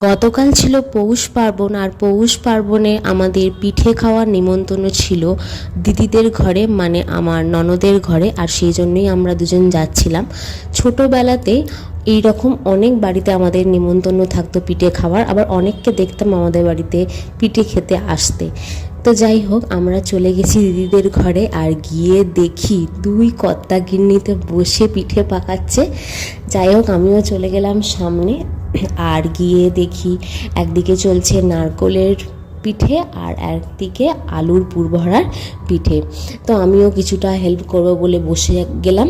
গতকাল ছিল পৌষ পার্বণ, আর পৌষ পার্বণে আমাদের পিঠে খাওয়ার নিমন্ত্রণ ছিল দিদিদের ঘরে, মানে আমার ননদের ঘরে। আর সেই জন্যই আমরা দুজন যাচ্ছিলাম। ছোটোবেলাতে এইরকম অনেক বাড়িতে আমাদের নিমন্ত্রণ থাকতো পিঠে খাওয়ার, আবার অনেককে দেখতাম আমাদের বাড়িতে পিঠে খেতে আসতে। তো যাই হোক, আমরা চলে গেছি দিদিদের ঘরে, আর গিয়ে দেখি দুই কর্তা গিন্নিতে বসে পিঠে পাকাচ্ছে। যাই হোক, আমিও চলে গেলাম সামনে, আর গিয়ে দেখি একদিকে চলছে নারকোলের পিঠে আর একদিকে আলুর পুর ভরার পিঠে। তো আমিও কিছুটা হেল্প করবো বলে বসে গেলাম,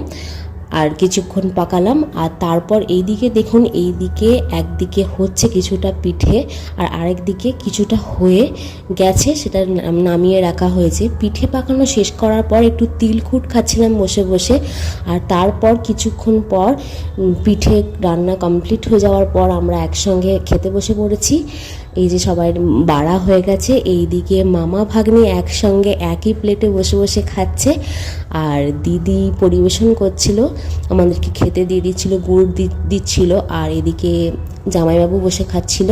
আর কিছুক্ষণ পাকালাম। আর তারপর এইদিকে দেখুন, এইদিকে একদিকে হচ্ছে কিছুটা পিঠে, আর আরেক দিকে কিছুটা হয়ে গেছে, সেটা নামিয়ে রাখা হয়েছে। পিঠে পাকানো শেষ করার পর একটু তিলকুট খাচ্ছিলাম বসে বসে। আর তারপর কিছুক্ষণ পর পিঠে রান্না কমপ্লিট হয়ে যাওয়ার পর আমরা একসঙ্গে খেতে বসে পড়েছি। এই যে সবাই বাড়া হয়ে গেছে, এইদিকে মামা ভাগ্নি একসঙ্গে একই প্লেটে বসে বসে খাচ্ছে, আর দিদি পরিবেশন করছিল, আমাদেরকে খেতে দিয়ে দিচ্ছিল, গুড় দিচ্ছিল। আর এদিকে জামাইবাবু বসে খাচ্ছিল,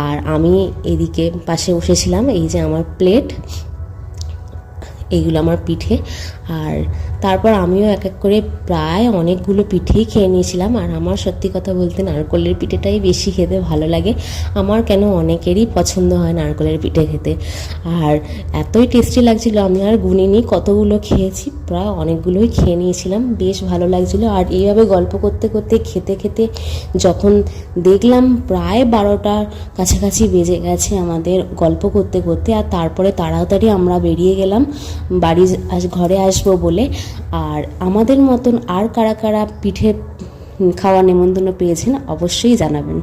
আর আমি এদিকে পাশে বসেছিলাম। এই যে আমার প্লেট, এইগুলো আমার পিঠে। আর তারপর আমিও এক এক করে প্রায় অনেকগুলো পিঠেই খেয়ে নিয়েছিলাম। আর আমার সত্যি কথা বলতে নারকোলের পিঠেটাই বেশি খেতে ভালো লাগে। আমার কেন অনেকেরই পছন্দ হয় নারকোলের পিঠে খেতে। আর এতই টেস্টি লাগছিল, আমি আর গুনিনি কতগুলো খেয়েছি, প্রায় অনেকগুলোই খেয়ে নিয়েছিলাম। বেশ ভালো লাগছিলো। আর এইভাবে গল্প করতে করতে খেতে খেতে যখন দেখলাম প্রায় 12টার কাছাকাছি বেজে গেছে আমাদের গল্প করতে করতে, আর তারপরে তাড়াতাড়ি আমরা বেরিয়ে গেলাম ঘরে আসবো বলে। আর আমাদের মতন আর কারা কারা পিঠে খাওয়ার নিমন্ত্রণ পেয়েছেন অবশ্যই জানাবেন।